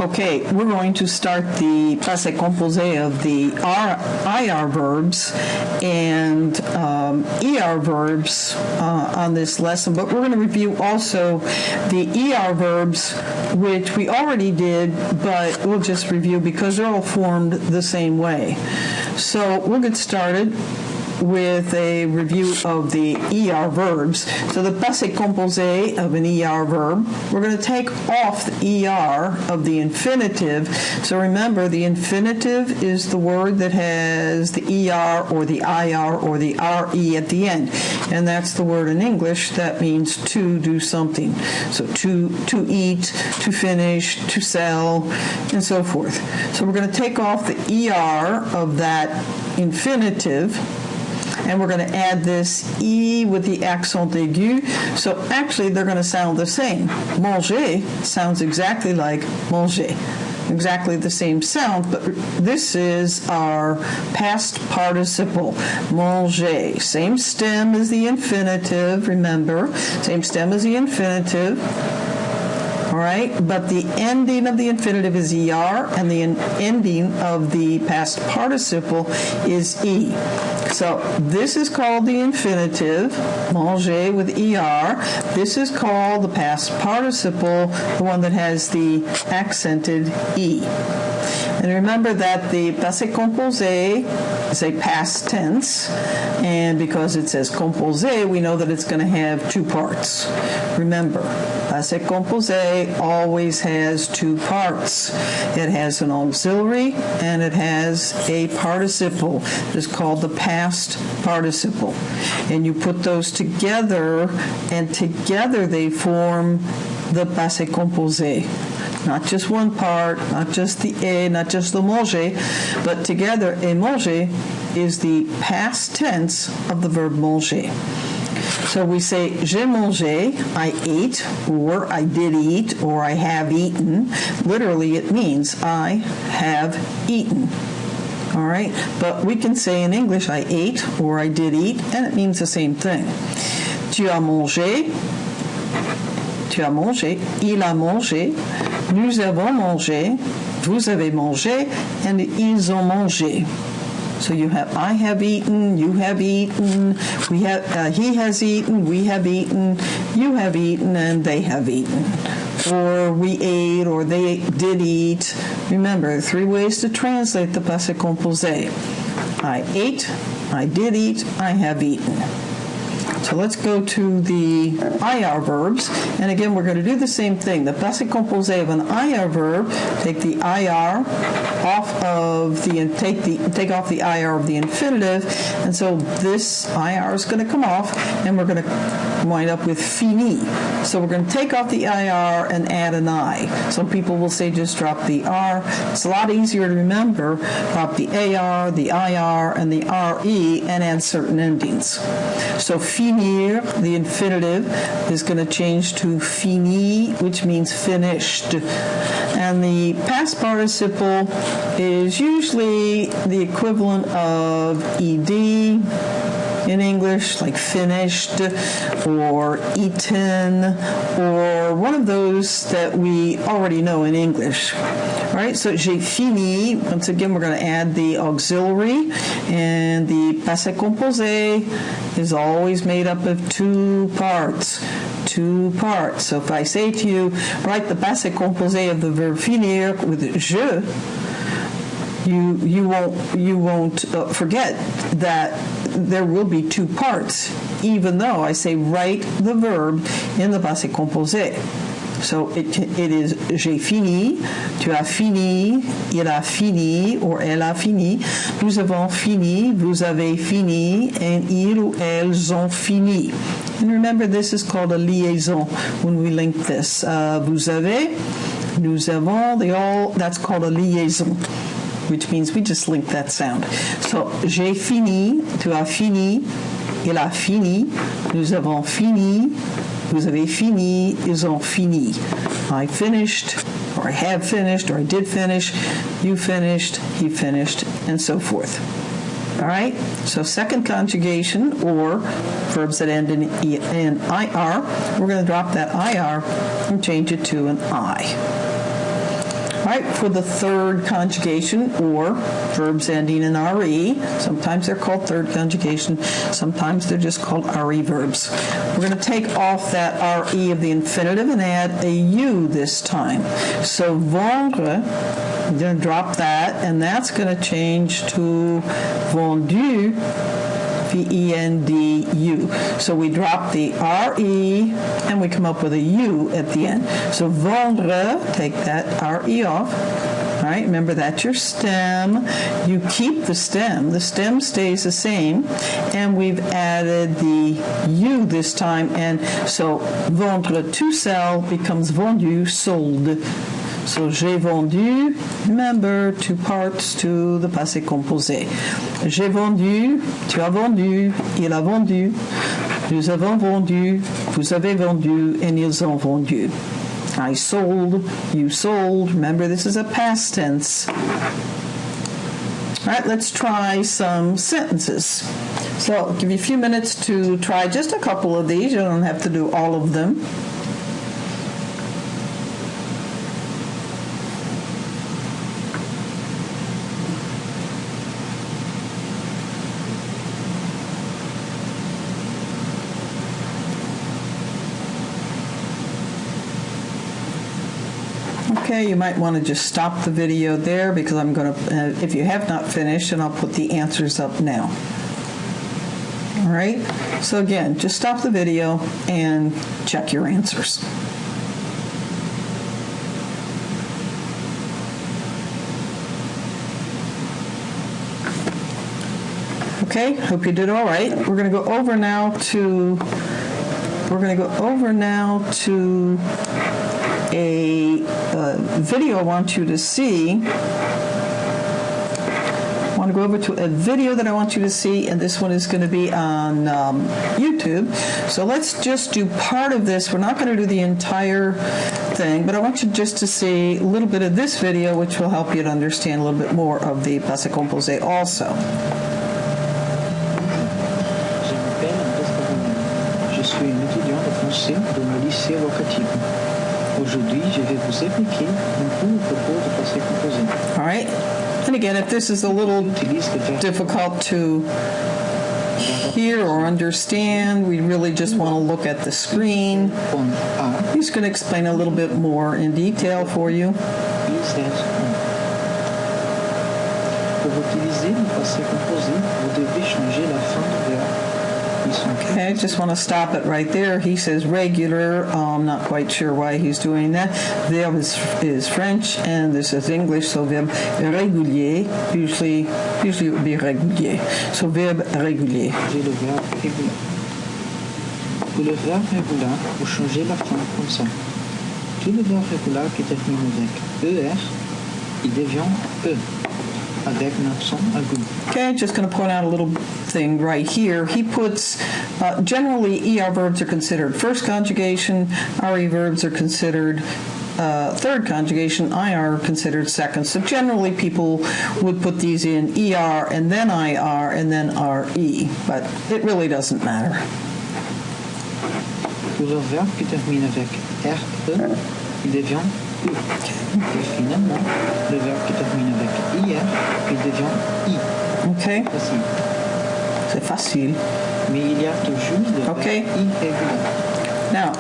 Okay, we're going to start the passe composé of the IR verbs and ER verbs on this lesson, but we're going to review also the ER verbs, which we already did, but we'll just review because they're all formed the same way. So we'll get started with a review of the ER verbs. So the passé composé of an ER verb, we're going to take off the ER of the infinitive. So remember, the infinitive is the word that has the ER or the IR or the RE at the end. And that's the word in English that means to do something. So to eat, to finish, to sell, and so forth. So we're going to take off the ER of that infinitive, and we're going to add this E with the accent aigu. So actually, they're going to sound the same. Manger sounds exactly like manger. Exactly the same sound, but this is our past participle. Manger. Same stem as the infinitive, remember. Same stem as the infinitive. All right, but the ending of the infinitive is ER, and the ending of the past participle is E. So this is called the infinitive, manger with ER. This is called the past participle, the one that has the accented E. And remember that the passé composé is a past tense, and because it says composé, we know that it's going to have two parts. Remember, passé composé always has two parts. It has an auxiliary and it has a participle. It's called the past participle. And you put those together, and together they form the passé composé. Not just one part, not just the et, not just the manger, but together, et manger is the past tense of the verb manger. So we say, j'ai mangé, I ate, or I did eat, or I have eaten. Literally, it means I have eaten. All right? But we can say in English, I ate, or I did eat, and it means the same thing. Tu as mangé, tu as mangé, il a mangé, nous avons mangé, vous avez mangé, and ils ont mangé. So you have, I have eaten, you have eaten, we have, he has eaten, we have eaten, you have eaten, and they have eaten. Or we ate, or they did eat. Remember, three ways to translate the passé composé. I ate, I did eat, I have eaten. So let's go to the IR verbs, and again we're going to do the same thing. The passé composé of an IR verb, take the IR off of the take off the IR of the infinitive, and so this IR is going to come off, and we're going to wind up with fini. So we're going to take off the IR and add an I. Some people will say just drop the R. It's a lot easier to remember. Drop the AR, the IR, and the RE, and add certain endings. So finir, the infinitive, is going to change to fini, which means finished. And the past participle is usually the equivalent of ed in English, like finished or eaten, or one of those that we already know in English. All right, so j'ai fini. Once again, we're going to add the auxiliary, and the passé composé is always made up of two parts. Two parts. So if I say to you, write the passé composé of the verb finir with je, you won't forget that there will be two parts, even though I say write the verb in the passé composé. So it is j'ai fini, tu as fini, il a fini, or elle a fini, nous avons fini, vous avez fini, and ils ou elles ont fini. And remember, this is called a liaison when we link this. Vous avez, nous avons, that's called a liaison, which means we just link that sound. So, j'ai fini, tu as fini, il a fini, nous avons fini, vous avez fini, ils ont fini. I finished, or I have finished, or I did finish, you finished, he finished, and so forth. All right? So second conjugation, or verbs that end in IR, we're going to drop that IR and change it to an I. All right, for the third conjugation, or verbs ending in RE. Sometimes they're called third conjugation. Sometimes they're just called RE verbs. We're going to take off that RE of the infinitive and add a U this time. So vendre, I'm going to drop that, and that's going to change to vendu, V-E-N-D-U. So we drop the R-E, and we come up with a U at the end. So vendre, take that R-E off. All right, remember that's your stem. You keep the stem. The stem stays the same, and we've added the U this time, and so vendre tout seul becomes vendu, sold. So j'ai vendu, remember, two parts to the passé composé. J'ai vendu, tu as vendu, il a vendu, nous avons vendu, vous avez vendu, and ils ont vendu. I sold, you sold. Remember, this is a past tense. All right, let's try some sentences. So I'll give you a few minutes to try just a couple of these. You don't have to do all of them. Okay, you might want to just stop the video there because I'm going to, if you have not finished, and I'll put the answers up now. All right, so again, just stop the video and check your answers. Okay, hope you did all right. We're going to go over now to a video I want you to see. I want to go over to a video that I want you to see, and this one is going to be on YouTube. So let's just do part of this. We're not going to do the entire thing, but I want you just to see a little bit of this video, which will help you to understand a little bit more of the passé composé also. Je suis une étudiante française de mon lycée locatif. Aujourd'hui, je vais vous expliquer un peu à propos du passé composé. All right. And again, if this is a little difficult to hear or understand, we really just want to look at the screen. He's going to explain a little bit more in detail for you. Pour utiliser le passé composé, vous devez changer la fin du verbe. Okay, I just want to stop it right there. He says regular. I'm not quite sure why he's doing that. Verb is French, and this is English, so verb régulier. Usually it would be régulier. So verb régulier. J'ai le verbe régulier. Pour le verbe régulier, vous changez la fin comme ça. Tout le verbe régulier qui termine avec ER, il devient E. Avec un accent aigu. Okay, just going to point out a little thing right here. He puts, generally ER verbs are considered first conjugation, RE verbs are considered third conjugation, IR considered second. So generally people would put these in ER and then IR and then RE, but it really doesn't matter. Pour le verbe qui termine avec RE, il devient U. Et finalement, le verbe qui termine avec IR, il devient I. Okay. Facile. C'est facile. Mais il y a toujours le verbe irrégulier. Now,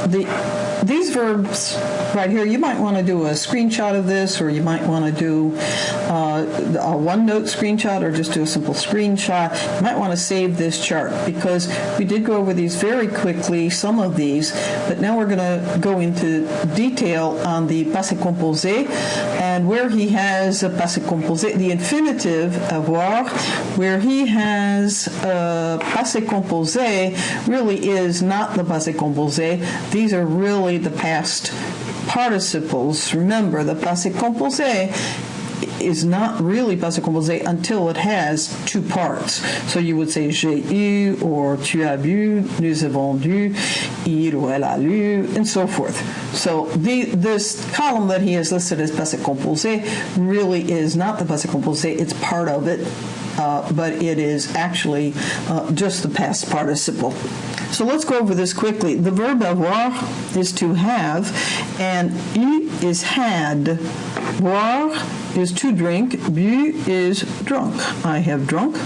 these verbs right here, you might want to do a screenshot of this, or you might want to do a OneNote screenshot, or just do a simple screenshot. You might want to save this chart, because we did go over these very quickly, some of these, but now we're going to go into detail on the passé composé, and where he has a passé composé, the infinitive, avoir, where he has passé composé really is not the passé composé. These are really the past participles. Remember, the passé composé is not really passé composé until it has two parts. So you would say j'ai eu, or tu as bu, nous avons dû, il ou elle a lu, and so forth. So this column that he has listed as passé composé really is not the passé composé. It's part of it. but it is actually just the past participle. So let's go over this quickly. The verb avoir is to have, and eu is had. Boire is to drink. Bu is drunk. I have drunk.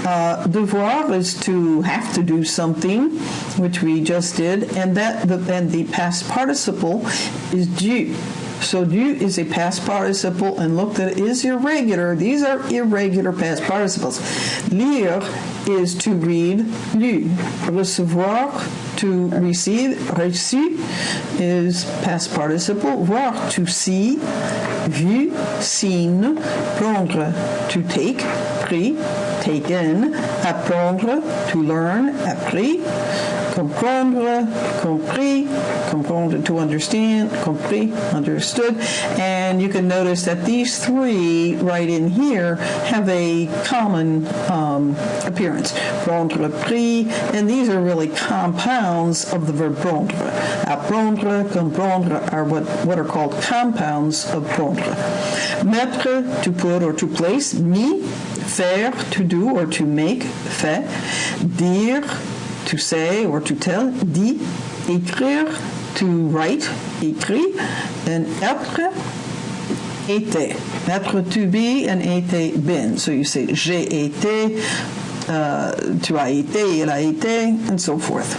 Devoir is to have to do something, which we just did, and the past participle is dû. So dû is a past participle, and look, that is irregular. These are irregular past participles. Lire is to read, lu. Recevoir, to receive, reçu is past participle. Voir, to see, vu, seen. Prendre, to take, pris, taken. Apprendre, to learn, appris. Comprendre, compris. Comprendre, to understand. Compris, understood. And you can notice that these three right in here have a common appearance. Prendre, pris, and these are really compounds of the verb prendre. Apprendre, comprendre are what are called compounds of prendre. Mettre, to put or to place. Mis, faire, to do or to make. Fait. Dire, to say or to tell. Dit, écrire, to write, écrit, and être, été. Être, to be, and été, been. So you say, j'ai été, tu as été, il a été, and so forth.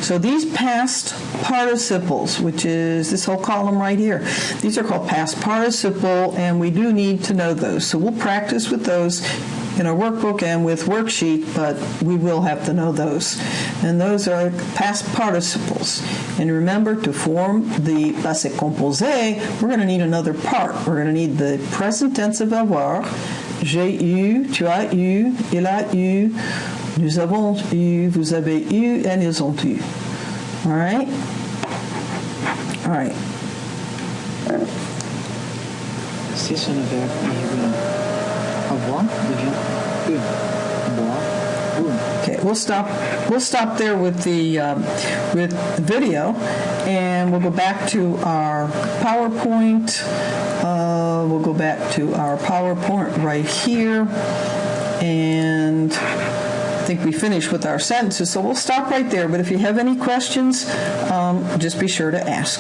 So these past participles, which is this whole column right here, these are called past participle, and we do need to know those. So we'll practice with those in our workbook and with worksheet, but we will have to know those. And those are past participles. And remember, to form the passé composé, we're going to need another part. We're going to need the present tense of avoir. J'ai eu, tu as eu, il a eu, nous avons eu, vous avez eu, and ils ont eu. All right? All right. C'est un verbe irrégulier. Avoir devient eux. Boire, boum. Okay, we'll stop there with the video, and we'll go back to our PowerPoint. We'll go back to our PowerPoint right here, and I think we finished with our sentences, so we'll stop right there. But if you have any questions, just be sure to ask.